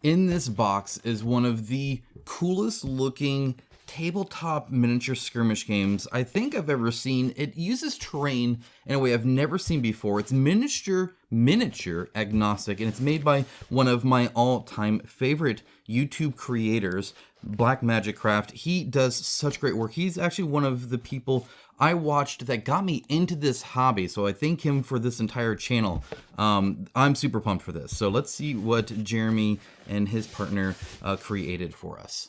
In this box is one of the coolest looking tabletop miniature skirmish games I think I've ever seen. It uses terrain in a way I've never seen before. It's miniature agnostic, and it's made by one of my all-time favorite YouTube creators, Black Magic Craft. He does such great work. He's actually one of the people I watched that got me into this hobby, so I thank him for this entire channel. I'm super pumped for this. So let's see what Jeremy and his partner created for us.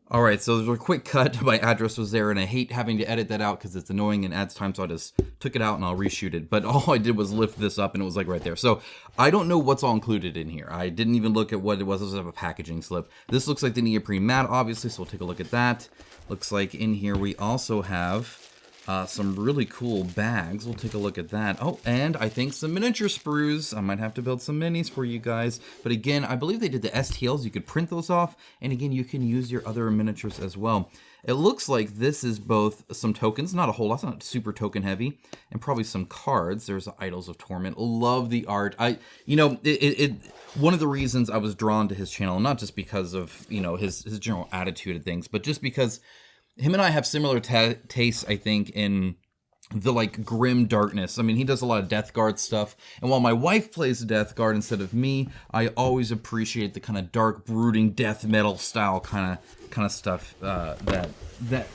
All right, so there's a quick cut. My address was there, and I hate having to edit that out because it's annoying and adds time, so I just took it out and I'll reshoot it. But all I did was lift this up, and it was like right there. So I don't know what's all included in here. I didn't even look at what it was. It was a packaging slip. This looks like the Neoprene Mat, obviously, so we'll take a look at that. Looks like in here we also have some really cool bags. We'll take a look at that. Oh, and I think some miniature sprues. I might have to build some minis for you guys. But again, I believe they did the STLs. You could print those off. And again, you can use your other miniatures as well. It looks like this is both some tokens, not a whole lot, not super token heavy, and probably some cards. There's Idols of Torment. Love the art. One of the reasons I was drawn to his channel, not just because of, his general attitude of things, but just because him and I have similar tastes, I think, in the grim darkness. I mean, he does a lot of Death Guard stuff, and while my wife plays Death Guard instead of me, I always appreciate the kind of dark, brooding death metal style kind of stuff that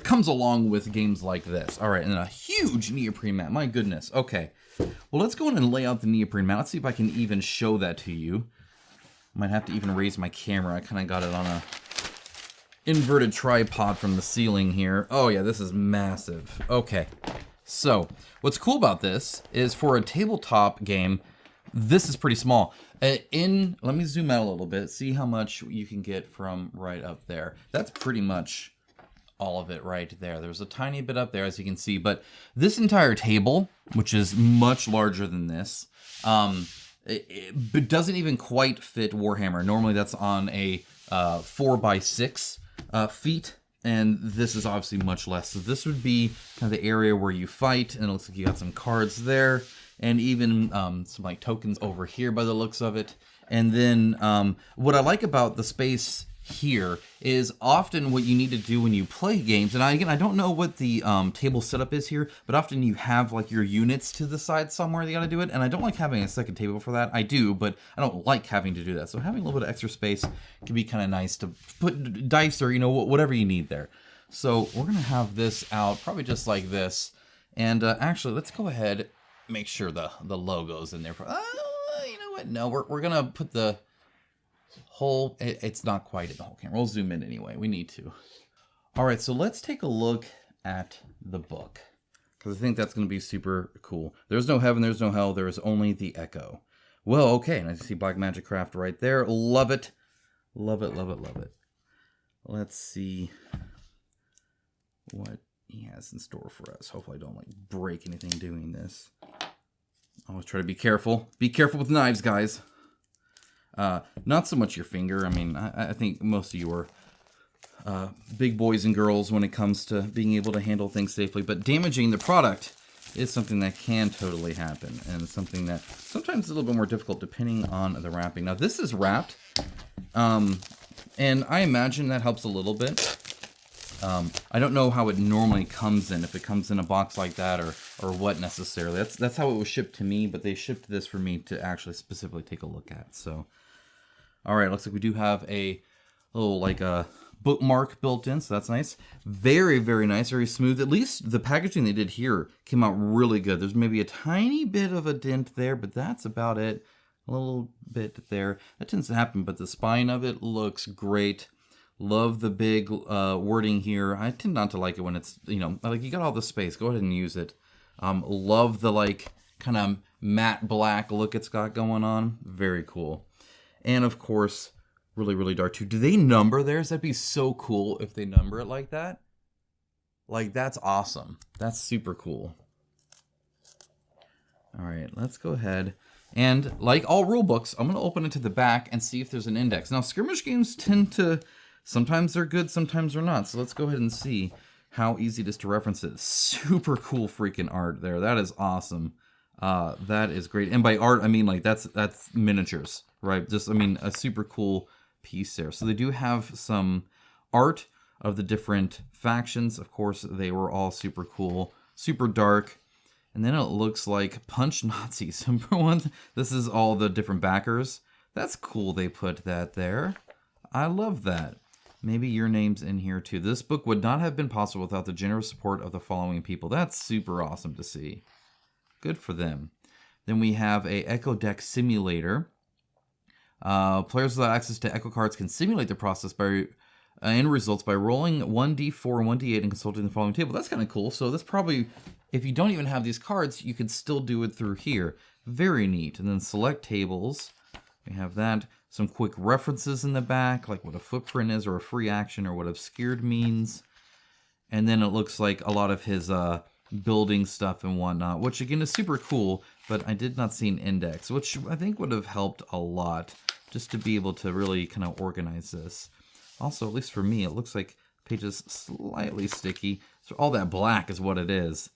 comes along with games like this. All right, and a huge Neoprene Mat. My goodness. Okay, well, let's go in and lay out the Neoprene Mat. Let's see if I can even show that to you. Might have to even raise my camera. I kind of got it on a inverted tripod from the ceiling here. Oh yeah, this is massive. Okay, so what's cool about this is for a tabletop game, this is pretty small. Let me zoom out a little bit, see how much you can get from right up there. That's pretty much all of it right there. There's a tiny bit up there, as you can see, but this entire table, which is much larger than this, it doesn't even quite fit Warhammer. Normally that's on a 4x6 feet, and this is obviously much less. So this would be kind of the area where you fight, and it looks like you got some cards there, and even some tokens over here by the looks of it. And then what I like about the space here is often what you need to do when you play games, and I don't know what the table setup is here, but often you have your units to the side somewhere you got to do it, and I don't like having a second table for that. I do, but I don't like having to do that. So having a little bit of extra space can be kind of nice to put dice or whatever you need there. So we're gonna have this out probably just like this, and actually let's go ahead, make sure the logo's in there for. You know what? No, we're gonna put the whole, it's not quite in the whole camera. We'll zoom in anyway. We need to. All right, so let's take a look at the book, because I think that's going to be super cool. There's no heaven, there's no hell, there is only the echo. Well, okay, and I see Black Magic Craft right there. Love it. Love it, love it, love it. Let's see what he has in store for us. Hopefully I don't break anything doing this. Always try to be careful. Be careful with knives, guys. Not so much your finger. I mean, I think most of you are big boys and girls when it comes to being able to handle things safely, but damaging the product is something that can totally happen, and something that sometimes is a little bit more difficult depending on the wrapping. Now, this is wrapped, and I imagine that helps a little bit. I don't know how it normally comes in, if it comes in a box like that or what necessarily. That's how it was shipped to me, but they shipped this for me to actually specifically take a look at. So, all right, looks like we do have a little a bookmark built in, so that's nice. Very, very nice, very smooth. At least the packaging they did here came out really good. There's maybe a tiny bit of a dent there, but that's about it. A little bit there. That tends to happen, but the spine of it looks great. Love the big wording here. I tend not to like it when it's, you got all the space. Go ahead and use it. Love the kind of matte black look it's got going on. Very cool. And of course, really, really dark too. Do they number theirs? That'd be so cool if they number it like that. That's awesome. That's super cool. All right, let's go ahead. And like all rule books, I'm going to open it to the back and see if there's an index. Now, skirmish games tend to, sometimes they're good, sometimes they're not. So let's go ahead and see. how easy it is to reference it. Super cool freaking art there. That is awesome. That is great. And by art, I mean like that's miniatures, right? Just, I mean, a super cool piece there. So they do have some art of the different factions. Of course, they were all super cool, super dark. And then it looks like Punch Nazis. Number one, this is all the different backers. That's cool they put that there. I love that. Maybe your name's in here too. This book would not have been possible without the generous support of the following people. That's super awesome to see. Good for them. Then we have a Echo Deck Simulator. Players without access to Echo cards can simulate the process by and results by rolling 1d4 and 1d8 and consulting the following table. That's kind of cool. So that's probably, if you don't even have these cards, you could still do it through here. Very neat. And then select tables. We have that. Some quick references in the back, like what a footprint is or a free action or what obscured means. And then it looks like a lot of his building stuff and whatnot, which again is super cool, but I did not see an index, which I think would have helped a lot just to be able to really kind of organize this. Also, at least for me, it looks like pages slightly sticky. So all that black is what it is.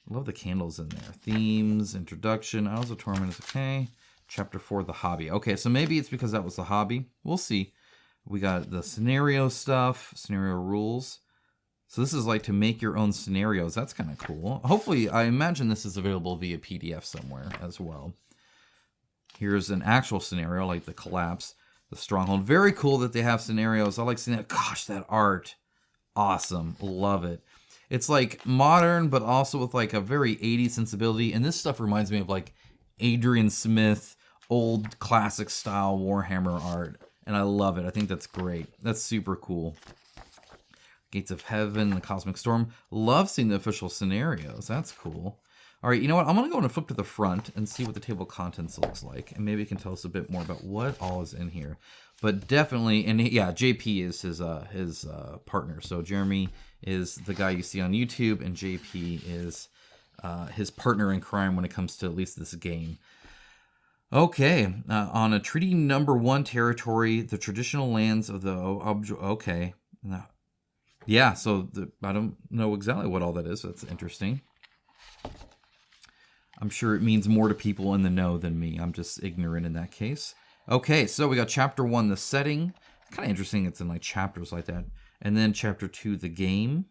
I love the candles in there. Themes, introduction, also Torment is okay. Chapter 4, the hobby. Okay, so maybe it's because that was the hobby. We'll see. We got the scenario stuff, scenario rules. So this is like to make your own scenarios. That's kind of cool. Hopefully, I imagine this is available via PDF somewhere as well. Here's an actual scenario, like the collapse, the stronghold. Very cool that they have scenarios. I like seeing that. Gosh, that art. Awesome. Love it. It's like modern, but also with like a very 80s sensibility. And this stuff reminds me of like Adrian Smith, old classic style Warhammer art. And I love it. I think that's great. That's super cool. Gates of Heaven, the Cosmic Storm. Love seeing the official scenarios. That's cool. All right, you know what? I'm going to go and flip to the front and see what the table of contents looks like. And maybe it can tell us a bit more about what all is in here. But definitely, and yeah, JP is his partner. So Jeremy is the guy you see on YouTube, and JP is his partner in crime when it comes to at least this game. Okay, on a Treaty Number 1 territory, the traditional lands of the... Okay. Yeah, so I don't know exactly what all that is. That's interesting. I'm sure it means more to people in the know than me. I'm just ignorant in that case. Okay, so we got Chapter 1, the setting. Kind of interesting it's in like chapters like that. And then Chapter 2, the game.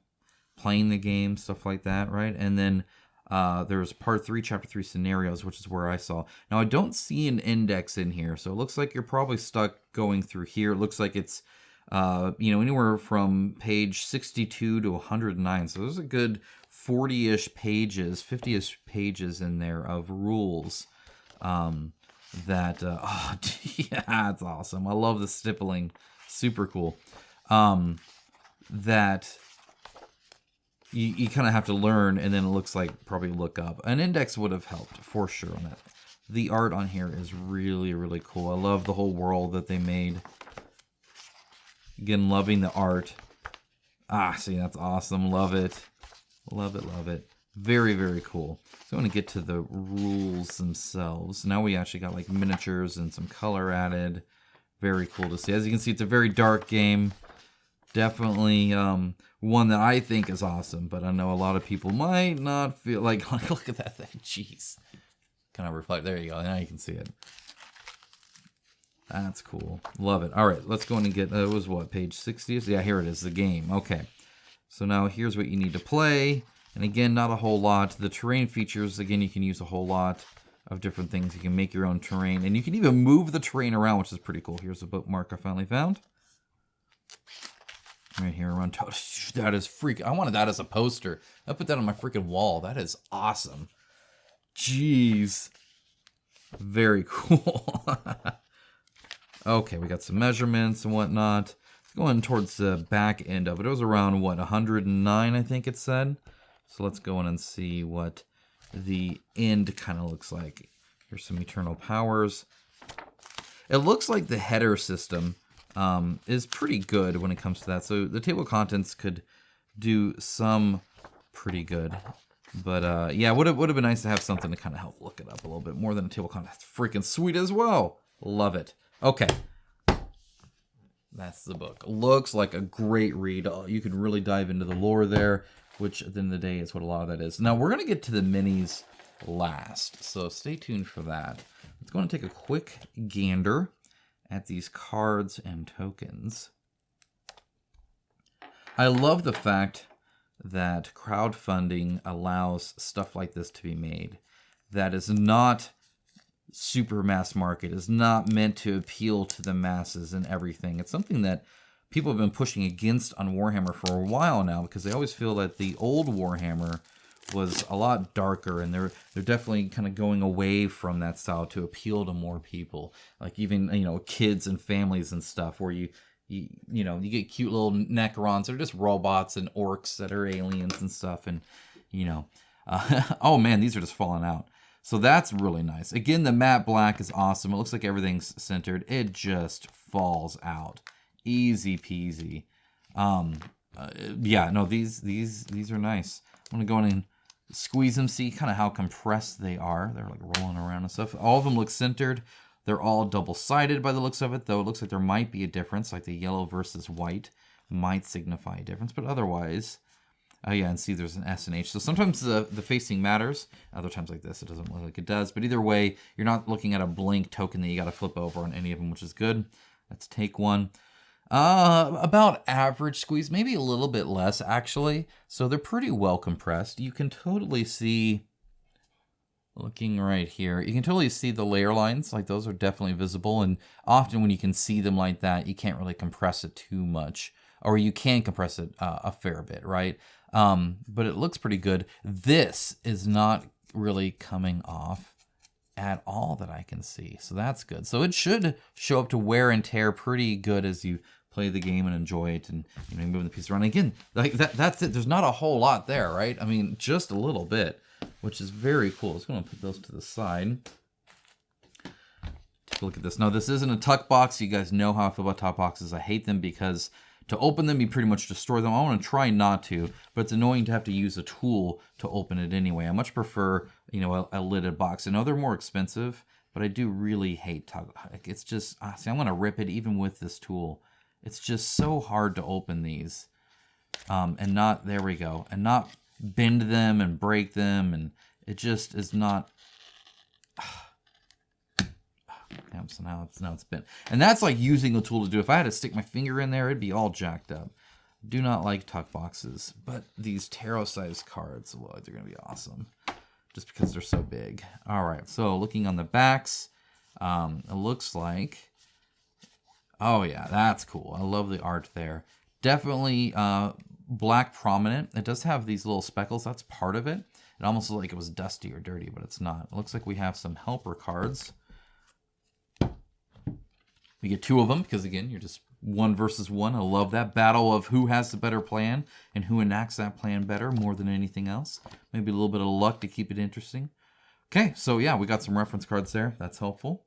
Playing the game, stuff like that, right? And then there's Part 3, Chapter 3, scenarios, which is where I saw. Now, I don't see an index in here, so it looks like you're probably stuck going through here. It looks like it's anywhere from page 62 to 109. So there's a good 40-ish pages, 50-ish pages in there of rules yeah, it's awesome. I love the stippling. Super cool. That you kind of have to learn, and then it looks like probably look up. An index would have helped for sure on that. The art on here is really, really cool. I love the whole world that they made. Again, loving the art. See, that's awesome. Love it. Love it, love it. Very, very cool. So I want to get to the rules themselves. Now we actually got like miniatures and some color added. Very cool to see. As you can see, it's a very dark game. Definitely one that I think is awesome, but I know a lot of people might not feel like look at that thing. Jeez. Kind of reflect. There you go. Now you can see it. That's cool. Love it. All right, let's go in and get, it was what, page 60? Yeah, here it is, the game. Okay. So now here's what you need to play. And again, not a whole lot. The terrain features, again, you can use a whole lot of different things. You can make your own terrain. And you can even move the terrain around, which is pretty cool. Here's a bookmark I finally found. Right here around. That is freak. I wanted that as a poster. I put that on my freaking wall. That is awesome. Jeez. Very cool. Okay, we got some measurements and whatnot. Going towards the back end of it. It was around, what, 109, I think it said. So let's go in and see what the end kind of looks like. Here's some eternal powers. It looks like the header system is pretty good when it comes to that. So the table of contents could do some pretty good. But yeah, would have been nice to have something to kind of help look it up a little bit more than a table of contents. Freaking sweet as well. Love it. Okay. That's the book. Looks like a great read. You can really dive into the lore there, which at the end of the day is what a lot of that is. Now, we're going to get to the minis last, so stay tuned for that. Let's go and take a quick gander at these cards and tokens. I love the fact that crowdfunding allows stuff like this to be made. That is not super mass market, is not meant to appeal to the masses and everything. It's something that people have been pushing against on Warhammer for a while now, because they always feel that the old Warhammer was a lot darker, and they're definitely kind of going away from that style to appeal to more people, like even, you know, kids and families and stuff, where you get cute little Necrons. They're just robots and orcs that are aliens and stuff, and oh man, these are just falling out. So that's really nice. Again, the matte black is awesome. It looks like everything's centered. It just falls out. Easy peasy. Yeah, no, these are nice. I'm gonna go in and squeeze them, see kind of how compressed they are. They're like rolling around and stuff. All of them look centered. They're all double-sided by the looks of it, though it looks like there might be a difference, like the yellow versus white might signify a difference, but otherwise, oh yeah, and see there's an S and H. So sometimes the facing matters. Other times like this, it doesn't look like it does. But either way, you're not looking at a blank token that you got to flip over on any of them, which is good. Let's take one. About average squeeze, maybe a little bit less, actually. So they're pretty well compressed. You can totally see, looking right here, you can totally see the layer lines. Like, those are definitely visible. And often when you can see them like that, you can't really compress it too much. Or you can compress it a fair bit, right? But it looks pretty good. This is not really coming off at all that I can see. So that's good. So it should show up to wear and tear pretty good as you play the game and enjoy it, and move the piece around. Again, like that's it. There's not a whole lot there, right? I mean, just a little bit, which is very cool. So I'm going to put those to the side. Take a look at this. Now, this isn't a tuck box. You guys know how I feel about tuck boxes. I hate them because to open them, you pretty much destroy them. I want to try not to, but it's annoying to have to use a tool to open it anyway. I much prefer, a lidded box. I know they're more expensive, but I do really hate tuck. It's just, see, I'm going to rip it even with this tool. It's just so hard to open these, and not, there we go, and not bend them and break them, and it just is not. Damn, so now it's bent, and that's like using a tool to do. If I had to stick my finger in there, it'd be all jacked up. Do not like tuck boxes, but these tarot-sized cards, well, they're gonna be awesome, just because they're so big. All right, so looking on the backs, it looks like. Oh yeah, that's cool. I love the art there. Definitely black prominent. It does have these little speckles. That's part of it. It almost looked like it was dusty or dirty, but it's not. It looks like we have some helper cards. We get two of them because, again, you're just one versus one. I love that battle of who has the better plan and who enacts that plan better more than anything else. Maybe a little bit of luck to keep it interesting. Okay, so yeah, we got some reference cards there. That's helpful.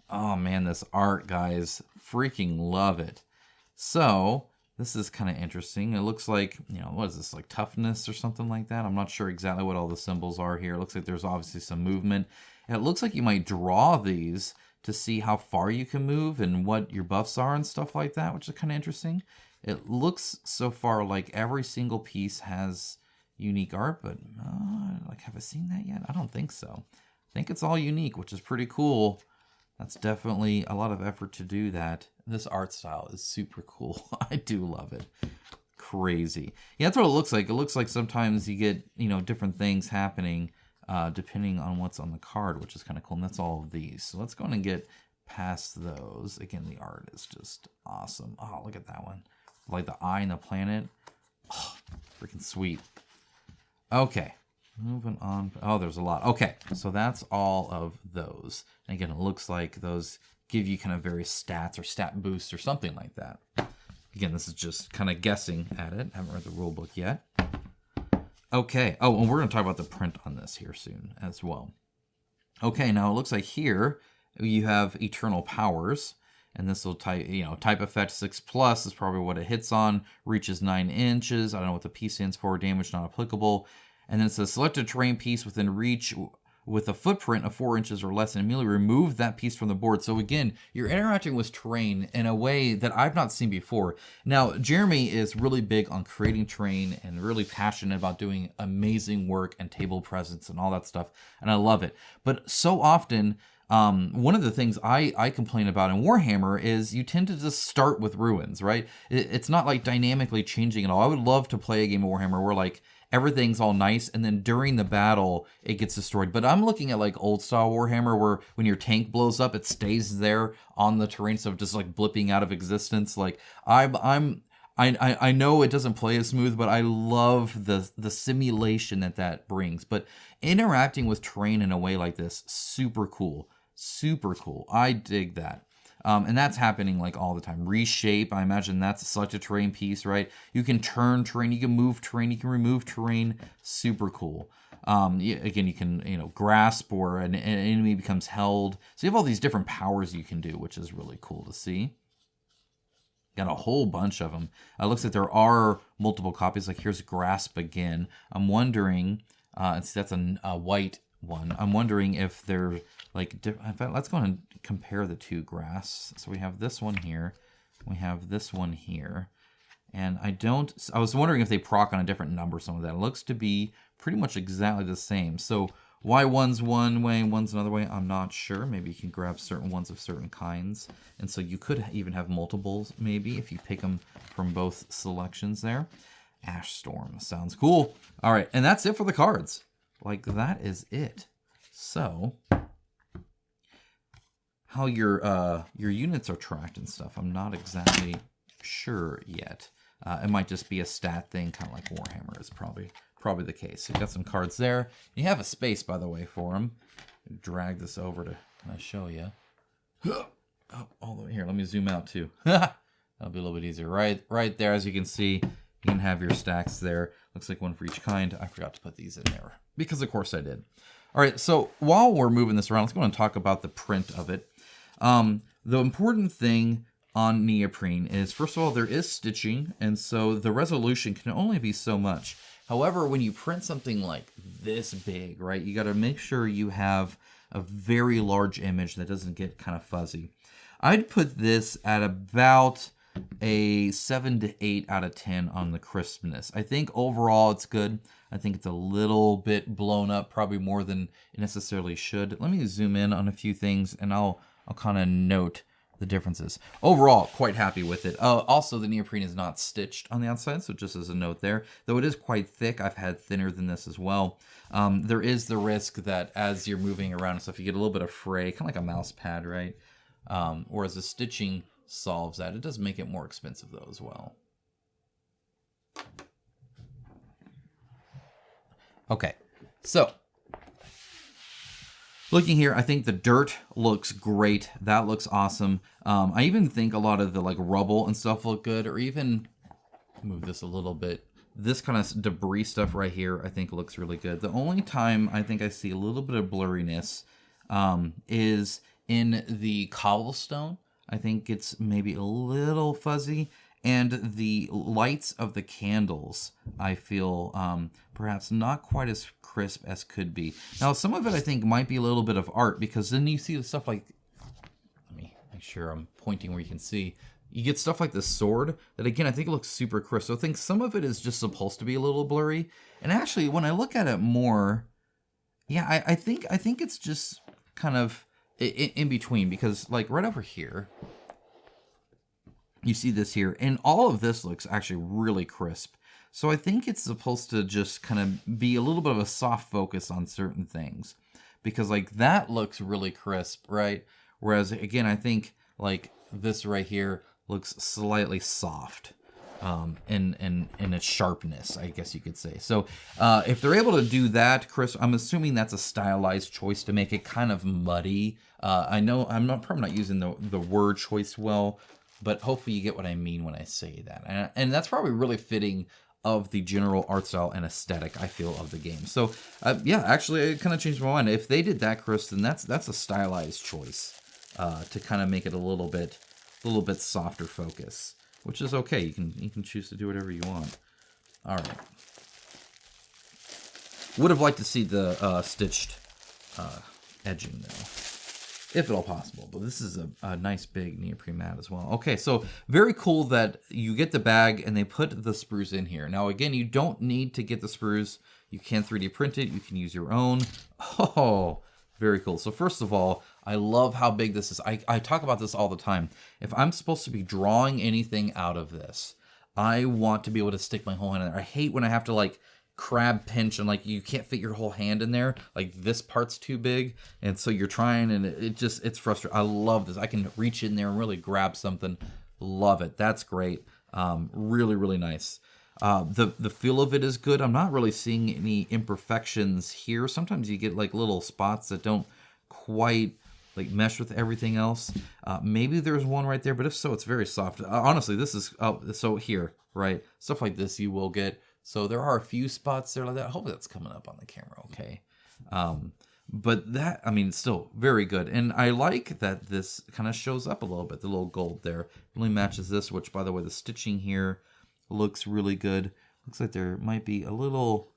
Oh man, this art, guys, freaking love it. So this is kind of interesting. It looks like, what is this, like toughness or something like that? I'm not sure exactly what all the symbols are here. It looks like there's obviously some movement. And it looks like you might draw these to see how far you can move and what your buffs are and stuff like that, which is kind of interesting. It looks so far like every single piece has unique art, but have I seen that yet? I don't think so. I think it's all unique, which is pretty cool. That's definitely a lot of effort to do that. This art style is super cool. I do love it. Crazy. Yeah, that's what it looks like. It looks like sometimes you get, different things happening depending on what's on the card, which is kind of cool. And that's all of these. So let's go on and get past those. Again, the art is just awesome. Oh, look at that one. Like the eye and the planet. Oh, freaking sweet. Okay. Moving on. Oh, there's a lot. Okay, so that's all of those. And again, it looks like those give you kind of various stats or stat boosts or something like that. Again, this is just kind of guessing at it. I haven't read the rule book yet. Okay. Oh, and we're going to talk about the print on this here soon as well. Okay, now it looks like here you have Eternal Powers. And this will type effect 6+ is probably what it hits on. Reaches 9 inches. I don't know what the P stands for. Damage not applicable. And then it says select a terrain piece within reach with a footprint of 4 inches or less and immediately remove that piece from the board. So again, you're interacting with terrain in a way that I've not seen before. Now, Jeremy is really big on creating terrain and really passionate about doing amazing work and table presence and all that stuff, and I love it. But so often, one of the things I complain about in Warhammer is you tend to just start with ruins, right? It's not like dynamically changing at all. I would love to play a game of Warhammer where like everything's all nice and then during the battle it gets destroyed. But I'm looking at like old style Warhammer where when your tank blows up, it stays there on the terrain, so just like blipping out of existence. Like I know it doesn't play as smooth, but I love the simulation that brings. But interacting with terrain in a way like this, super cool. Super cool. I dig that. And that's happening like all the time. Reshape, I imagine that's such a terrain piece, right? You can turn terrain, you can move terrain, you can remove terrain. Super cool. Again, you can, grasp or an enemy becomes held. So you have all these different powers you can do, which is really cool to see. Got a whole bunch of them. It looks like there are multiple copies. Like here's Grasp again. I'm wondering, and see that's a white one. I'm wondering if they're like, in fact, let's go and compare the two Grasps. So we have this one here. We have this one here. And I was wondering if they proc on a different number, some of that. It looks to be pretty much exactly the same. So why one's one way and one's another way, I'm not sure. Maybe you can grab certain ones of certain kinds. And so you could even have multiples, maybe, if you pick them from both selections there. Ash Storm sounds cool. All right, and that's it for the cards. Like, that is it. So, how your units are tracked and stuff, I'm not exactly sure yet. It might just be a stat thing, kind of like Warhammer is probably the case. You've got some cards there. You have a space, by the way, for them. Drag this over to show you. Oh, all the way here. Let me zoom out too. That'll be a little bit easier. Right there, as you can see, you can have your stacks there. Looks like one for each kind. I forgot to put these in there because, of course, I did. All right, so while we're moving this around, let's go and talk about the print of it. The important thing on neoprene is, first of all, there is stitching, and so the resolution can only be so much. However, when you print something like this big, right, you got to make sure you have a very large image that doesn't get kind of fuzzy. I'd put this at about a 7 to 8 out of 10 on the crispness. I think overall it's good. I think it's a little bit blown up, probably more than it necessarily should. Let me zoom in on a few things, and I'll kind of note the differences. Overall, quite happy with it. Also, the neoprene is not stitched on the outside, so just as a note there. Though it is quite thick, I've had thinner than this as well. There is the risk that as you're moving around and stuff, you get a little bit of fray, kind of like a mouse pad, right? Whereas the stitching solves that. It does make it more expensive, though, as well. Okay, so looking here, I think the dirt looks great. That looks awesome. I even think a lot of the like rubble and stuff look good, or even move this a little bit. This kind of debris stuff right here, I think looks really good. The only time I think I see a little bit of blurriness is in the cobblestone. I think it's maybe a little fuzzy. And the lights of the candles, I feel perhaps not quite as crisp as could be. Now, some of it I think might be a little bit of art, because then you see the stuff like, let me make sure I'm pointing where you can see. You get stuff like this sword that, again, I think looks super crisp. So I think some of it is just supposed to be a little blurry. And actually, when I look at it more, yeah, I think it's just kind of in between, because like right over here, you see this here, and all of this looks actually really crisp. So I think it's supposed to just kind of be a little bit of a soft focus on certain things, because like that looks really crisp, right? Whereas again, I think like this right here looks slightly soft in its sharpness, I guess you could say. So if they're able to do that, Chris, I'm assuming that's a stylized choice to make it kind of muddy. I know I'm probably not using the word choice well, but hopefully you get what I mean when I say that. And that's probably really fitting of the general art style and aesthetic, I feel, of the game. So, yeah, actually, it kind of changed my mind. If they did that, Chris, then that's a stylized choice to kind of make it a little bit softer focus, which is okay. You can choose to do whatever you want. All right. Would have liked to see the stitched edging though, if at all possible. But this is a nice big neoprene mat as well. Okay, so very cool that you get the bag and they put the sprues in here. Now again, you don't need to get the sprues. You can 3D print it. You can use your own. Oh, very cool. So first of all, I love how big this is. I talk about this all the time. If I'm supposed to be drawing anything out of this, I want to be able to stick my whole hand in there. I hate when I have to like crab pinch and like you can't fit your whole hand in there. Like this part's too big. And so you're trying and it's frustrating. I love this. I can reach in there and really grab something. Love it. That's great. Really, really nice. The feel of it is good. I'm not really seeing any imperfections here. Sometimes you get like little spots that don't quite like mesh with everything else. Maybe there's one right there, but if so, it's very soft. Honestly, this is, so here, right? Stuff like this you will get. So there are a few spots there like that. Hopefully that's coming up on the camera, okay? But that, I mean, still very good. And I like that this kind of shows up a little bit, the little gold there. Really matches this, which by the way, the stitching here looks really good. Looks like there might be a little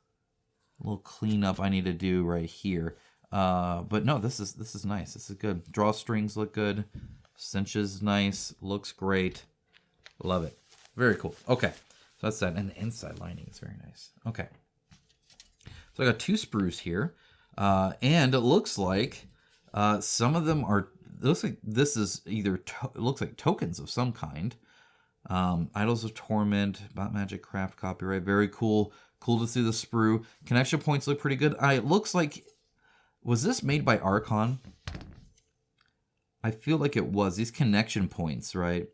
cleanup I need to do right here. But no, this is nice. This is good. Drawstrings look good. Cinches nice. Looks great. Love it. Very cool. Okay. So that's that. And the inside lining is very nice. Okay. So I got 2 sprues here. And it looks like some of them are, it looks like this is either, it looks like tokens of some kind. Idols of Torment, Bot Magic Craft copyright. Very cool. Cool to see the sprue. Connection points look pretty good. It looks like, was this made by Archon? I feel like it was. These connection points, right,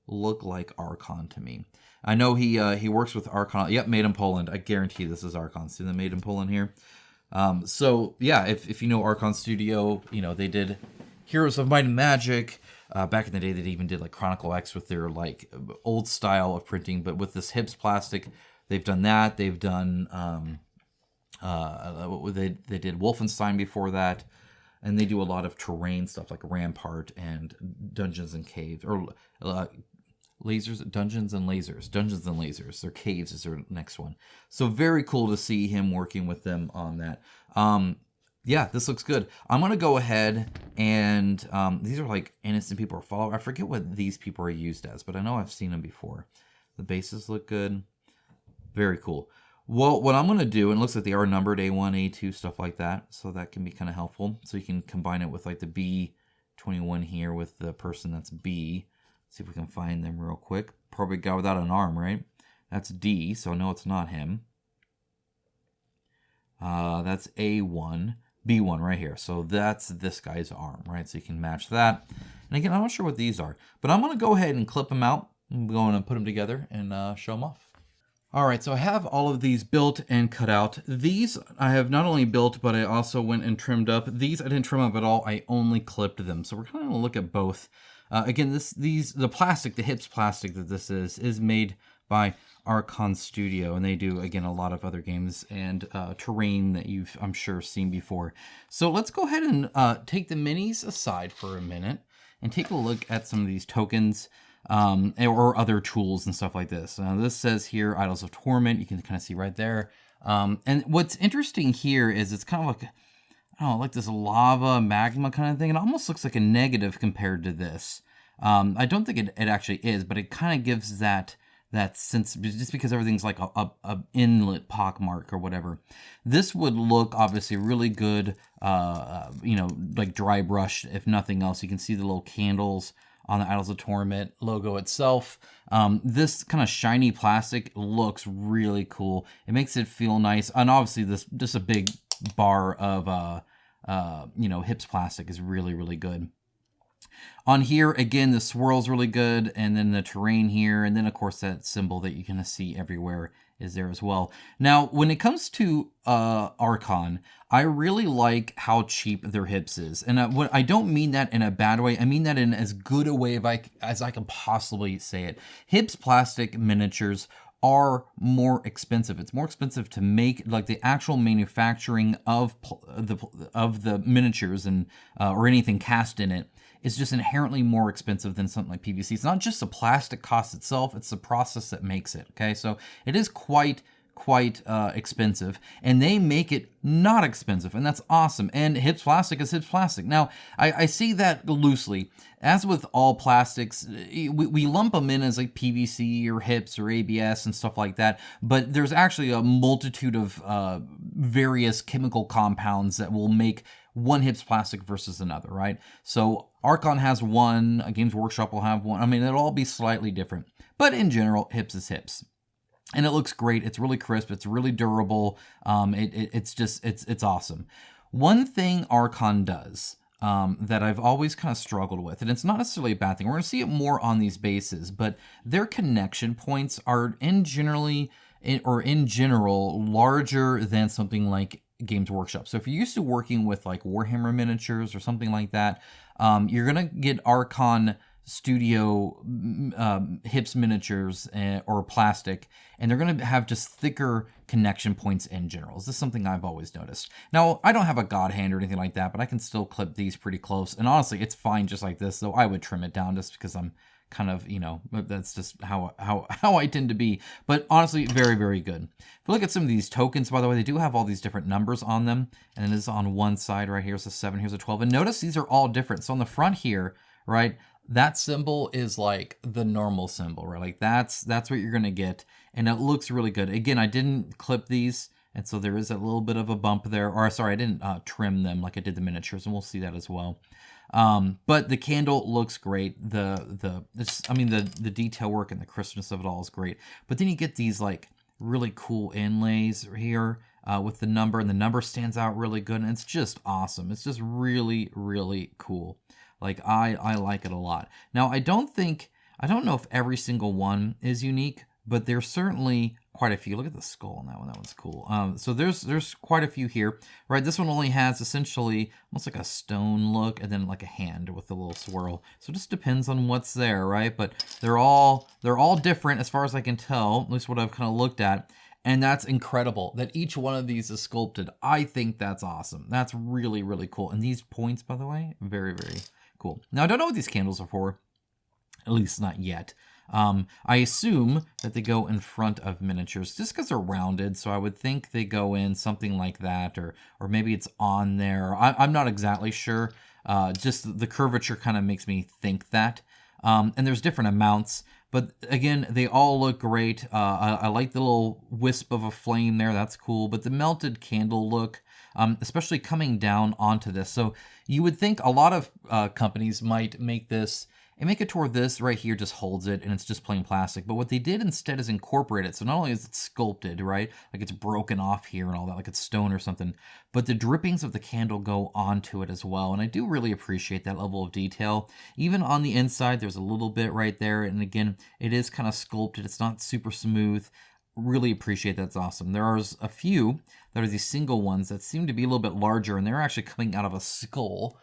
look like Archon to me. I know he works with Archon. Yep, made in Poland. I guarantee this is Archon. See the made in Poland here? So yeah, if you know Archon Studio, you know, they did Heroes of Might and Magic. Back in the day, they even did like Chronicle X with their like old style of printing, but with this Hips plastic, they've done that. They've done they did Wolfenstein before that, and they do a lot of terrain stuff like Rampart and Dungeons and Caves, or Dungeons and Lasers. Their Caves is their next one. So very cool to see him working with them on that. Yeah, this looks good. I'm going to go ahead and, these are like innocent people or follow. I forget what these people are used as, but I know I've seen them before. The bases look good. Very cool. Well, what I'm going to do, and it looks like they are numbered A1, A2, stuff like that. So that can be kind of helpful. So you can combine it with like the B21 here with the person that's B. See if we can find them real quick. Probably guy without an arm, right? That's D, so no, it's not him. That's A1. B1 right here. So that's this guy's arm, right? So you can match that. And again, I'm not sure what these are, but I'm going to go ahead and clip them out. I'm going to put them together and show them off. All right, so I have all of these built and cut out. These I have not only built, but I also went and trimmed up. These I didn't trim up at all. I only clipped them. So we're kind of going to look at both. Again, the plastic, the Hips plastic that this is made by Archon Studio, and they do, again, a lot of other games and terrain that you've, I'm sure, seen before. So let's go ahead and take the minis aside for a minute and take a look at some of these tokens or other tools and stuff like this. This says here, Idols of Torment. You can kind of see right there. And what's interesting here is it's kind of like, I don't know, like this lava magma kind of thing. It almost looks like a negative compared to this. I don't think it actually is, but it kind of gives that sense, just because everything's like a inlet pockmark or whatever. This would look obviously really good, you know, like dry brushed, if nothing else. You can see the little candles on the Idols of Torment logo itself. This kind of shiny plastic looks really cool. It makes it feel nice. And obviously this, just a big bar of, you know, Hips plastic is really, really good. On here, again, the swirl's really good, and then the terrain here, and then, of course, that symbol that you can see everywhere is there as well. Now, when it comes to Archon, I really like how cheap their Hips is. And I don't mean that in a bad way. I mean that in as good a way as I can possibly say it. Hips plastic miniatures are more expensive. It's more expensive to make, like the actual manufacturing of the miniatures and or anything cast in it is just inherently more expensive than something like PVC. It's not just the plastic cost itself, it's the process that makes it, okay? So it is quite quite expensive, and they make it not expensive, and that's awesome. And hips plastic is hips plastic. Now, I see that loosely. As with all plastics, we lump them in as like PVC or hips or ABS and stuff like that, but there's actually a multitude of various chemical compounds that will make one hips plastic versus another, right? So Archon has one, a Games Workshop will have one. I mean, it'll all be slightly different, but in general, hips is hips. And it looks great. It's really crisp. It's really durable. It's awesome. One thing Archon does that I've always kind of struggled with, and it's not necessarily a bad thing. We're going to see it more on these bases, but their connection points are in general larger than something like Games Workshop. So if you're used to working with like Warhammer miniatures or something like that, you're going to get Archon Studio hips miniatures or plastic, and they're going to have just thicker connection points in general. This is something I've always noticed. Now, I don't have a god hand or anything like that, but I can still clip these pretty close, and honestly, it's fine just like this, though I would trim it down just because I'm kind of, that's just how I tend to be. But honestly, very, very good. If you look at some of these tokens, by the way, they do have all these different numbers on them, and it is on one side right here. Here's a 7, here's a 12, and notice these are all different. So on the front here, right, that symbol is like the normal symbol, right? Like that's what you're going to get, and it looks really good. Again, I didn't clip these, and so there is a little bit of a bump there. Or sorry, I didn't trim them like I did the miniatures, and we'll see that as well. But the candle looks great. The detail work and the crispness of it all is great. But then you get these like really cool inlays here with the number, and the number stands out really good, and it's just awesome. It's just really, really cool. Like, I like it a lot. Now, I don't know if every single one is unique, but there's certainly quite a few. Look at the skull on that one. That one's cool. So there's quite a few here, right? This one only has essentially almost like a stone look and then like a hand with a little swirl. So it just depends on what's there, right? But they're all different as far as I can tell, at least what I've kind of looked at. And that's incredible that each one of these is sculpted. I think that's awesome. That's really, really cool. And these points, by the way, very, very cool. Now, I don't know what these candles are for, at least not yet. I assume that they go in front of miniatures just because they're rounded, so I would think they go in something like that, or maybe it's on there. I'm not exactly sure. Just the curvature kind of makes me think that. And there's different amounts, but again, they all look great. I like the little wisp of a flame there. That's cool. But the melted candle look, especially coming down onto this. So you would think a lot of companies might make this and make it to where this right here just holds it and it's just plain plastic. But what they did instead is incorporate it. So not only is it sculpted, right? Like it's broken off here and all that, like it's stone or something, but the drippings of the candle go onto it as well. And I do really appreciate that level of detail. Even on the inside, there's a little bit right there. And again, it is kind of sculpted. It's not super smooth. Really appreciate that's awesome. There are a few that are these single ones that seem to be a little bit larger, and they're actually coming out of a skull.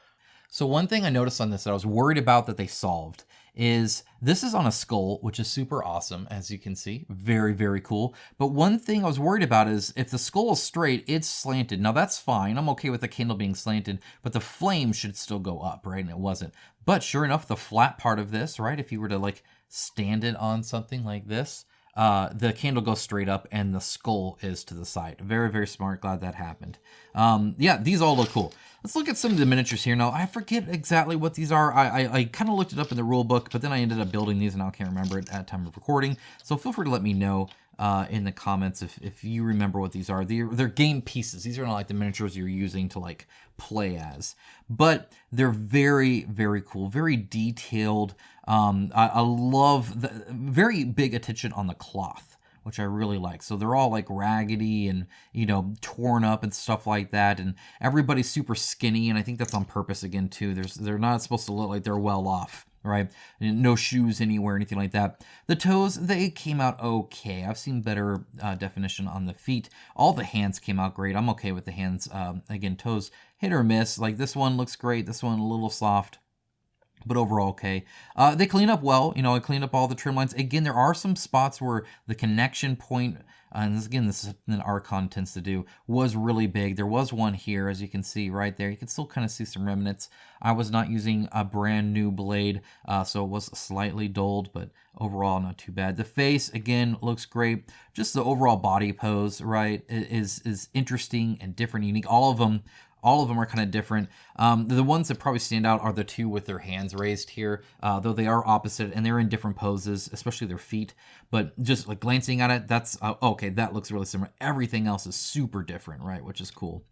So one thing I noticed on this that I was worried about that they solved is this is on a skull, which is super awesome, as you can see. Very, very cool. But one thing I was worried about is if the skull is straight, it's slanted. Now that's fine. I'm okay with the candle being slanted, but the flame should still go up, right? And it wasn't. But sure enough, the flat part of this, right, if you were to like stand it on something like this, the candle goes straight up and the skull is to the side. Very, very smart. Glad that happened. Yeah, these all look cool. Let's look at some of the miniatures here. Now, I forget exactly what these are. I kind of looked it up in the rule book, but then I ended up building these and I can't remember it at time of recording. So feel free to let me know in the comments if you remember what these are. They're game pieces. These are not like the miniatures you're using to like play as, but they're very, very cool, very detailed. I love the very big attention on the cloth, which I really like. So they're all like raggedy and, torn up and stuff like that. And everybody's super skinny. And I think that's on purpose again, too. They're not supposed to look like they're well off, right? No shoes anywhere, anything like that. The toes, they came out okay. I've seen better definition on the feet. All the hands came out great. I'm okay with the hands. Again, toes hit or miss. Like this one looks great. This one a little soft. but overall okay. They clean up well. You know, I cleaned up all the trim lines. Again, there are some spots where the connection point, and this, again, this is something Archon tends to do, was really big. There was one here, as you can see right there. You can still kind of see some remnants. I was not using a brand new blade, so it was slightly dulled, but overall not too bad. The face, again, looks great. Just the overall body pose, right, is interesting and different, unique. All of them are kind of different. The ones that probably stand out are the two with their hands raised here, though they are opposite and they're in different poses, especially their feet. But just like glancing at it, that's okay, that looks really similar. Everything else is super different, right? Which is cool.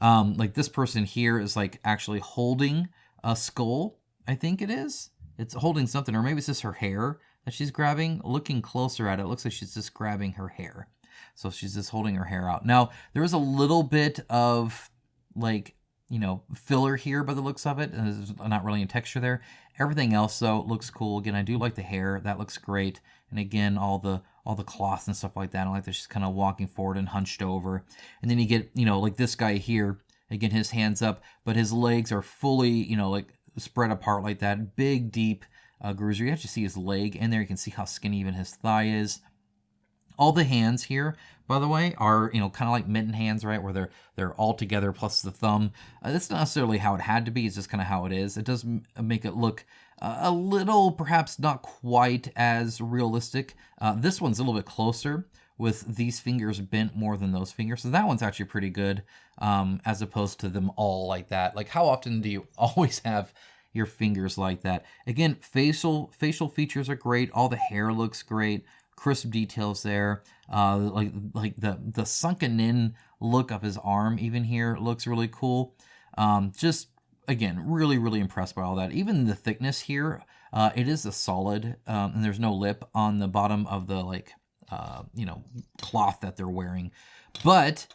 Like this person here is like actually holding a skull, I think it is. It's holding something, or maybe it's just her hair that she's grabbing. Looking closer at it, looks like she's just grabbing her hair. So she's just holding her hair out. Now, there is a little bit of like, you know, filler here by the looks of it. There's not really any texture there. Everything else though looks cool. Again, I do like the hair. That looks great. And again, all the cloth and stuff like that. I like that she's kind of walking forward and hunched over. And then you get, you know, like this guy here, again, his hands up, but his legs are fully, you know, like spread apart like that. Big, deep grooves. You actually see his leg in there. You can see how skinny even his thigh is. All the hands here, by the way, are, you know, kind of like mitten hands, right, where they're all together plus the thumb. That's not necessarily how it had to be. It's just kind of how it is. It does make it look a little, perhaps not quite as realistic. This one's a little bit closer with these fingers bent more than those fingers. So that one's actually pretty good, as opposed to them all like that. Like, how often do you always have your fingers like that? Again, facial features are great. All the hair looks great. Crisp details there, like the sunken in look of his arm even here looks really cool. Just again, really impressed by all that. Even the thickness here, it is a solid, and there's no lip on the bottom of the like you know, cloth that they're wearing, but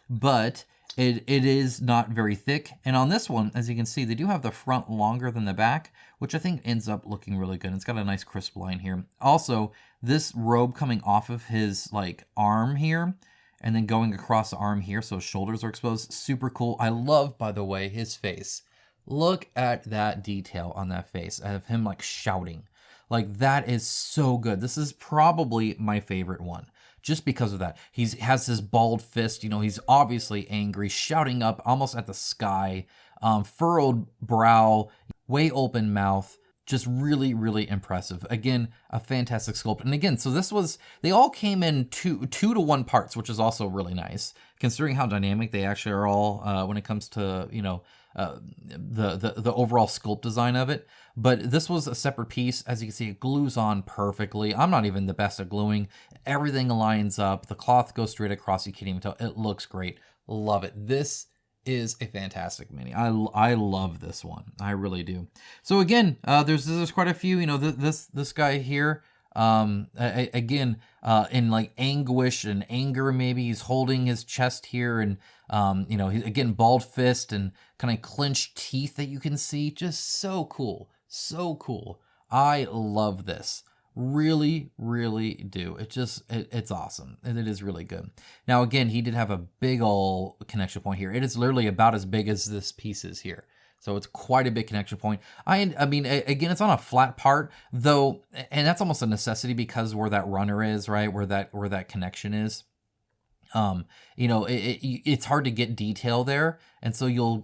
it is not very thick. And on this one, as you can see, they do have the front longer than the back, which I think ends up looking really good. It's got a nice crisp line here. Also, this robe coming off of his like arm here and then going across the arm here, so his shoulders are exposed, super cool. I love, by the way, his face. Look at that detail on that face of him like shouting. Like, that is so good. This is probably my favorite one, just because of that. He has his bald fist, you know, he's obviously angry, shouting up almost at the sky, furrowed brow, way open mouth, just really impressive. Again, a fantastic sculpt. And again, so this was, they all came in two to one parts, which is also really nice, considering how dynamic they actually are all when it comes to, you know, the overall sculpt design of it. But this was a separate piece. As you can see, it glues on perfectly. I'm not even the best at gluing. Everything lines up. The cloth goes straight across. You can't even tell. It looks great. Love it. This is a fantastic mini. I love this one. I really do. So again, there's quite a few. You know, this guy here. Again, in like anguish and anger, maybe he's holding his chest here, and you know, again, bald fist and kind of clenched teeth that you can see. Just so cool. So cool. I love this. Really do. It's awesome. And it is really good. Now, again, he did have a big ol' connection point here. It is literally about as big as this piece is here. So it's quite a big connection point. I mean, again, it's on a flat part, though, and that's almost a necessity because where that runner is, right, where that connection is. You know, it's hard to get detail there, and so you'll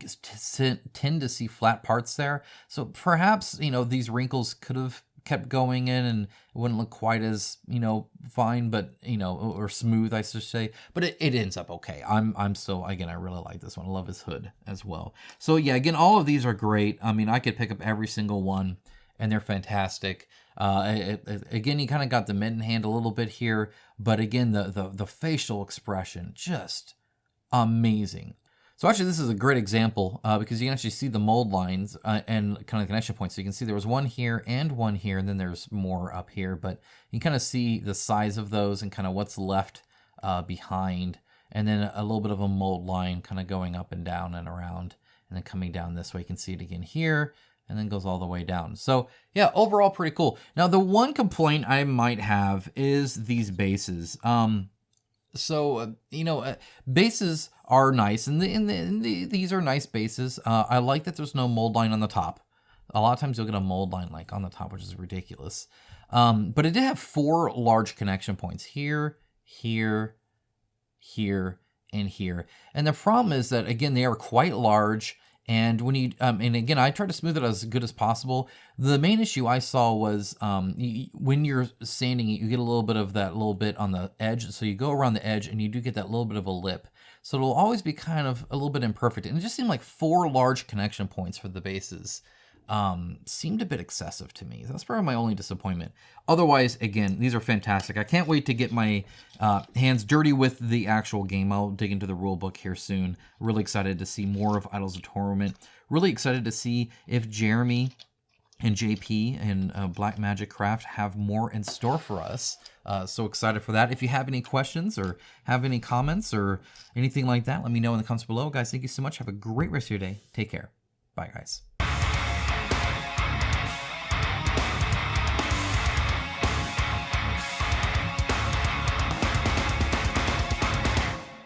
tend to see flat parts there. So perhaps, you know, these wrinkles could have kept going in and it wouldn't look quite as, you know, fine, but, you know, or smooth, I should say, but it ends up okay. I'm still, again, I really like this one. I love his hood as well. So yeah, again, all of these are great. I mean, I could pick up every single one and they're fantastic. Again, you kind of got the mitten hand a little bit here, but again, the facial expression, just amazing. So actually, this is a great example because you can actually see the mold lines and kind of connection points. So you can see there was one here, and then there's more up here, but you can kind of see the size of those and kind of what's left behind, and then a little bit of a mold line kind of going up and down and around, and then coming down this way. You can see it again here, and then goes all the way down. So yeah, overall pretty cool. Now, the one complaint I might have is these bases. So, you know, bases are nice, and these are nice bases. I like that there's no mold line on the top. A lot of times you'll get a mold line like on the top, which is ridiculous. But it did have 4 large connection points here, here, here, and here. And the problem is that, again, they are quite large. And when you, and again, I tried to smooth it as good as possible. The main issue I saw was when you're sanding it, you get a little bit of that little bit on the edge. So you go around the edge and you do get that little bit of a lip. So it'll always be kind of a little bit imperfect. And it just seemed like 4 large connection points for the bases seemed a bit excessive to me. That's probably my only disappointment. Otherwise, again, these are fantastic. I can't wait to get my hands dirty with the actual game. I'll dig into the rule book here soon. Really excited to see more of Idols of Torment. Really excited to see if Jeremy and JP and Black Magic Craft have more in store for us. So excited for that. If you have any questions or have any comments or anything like that, let me know in the comments below. Guys, thank you so much. Have a great rest of your day. Take care. Bye, guys.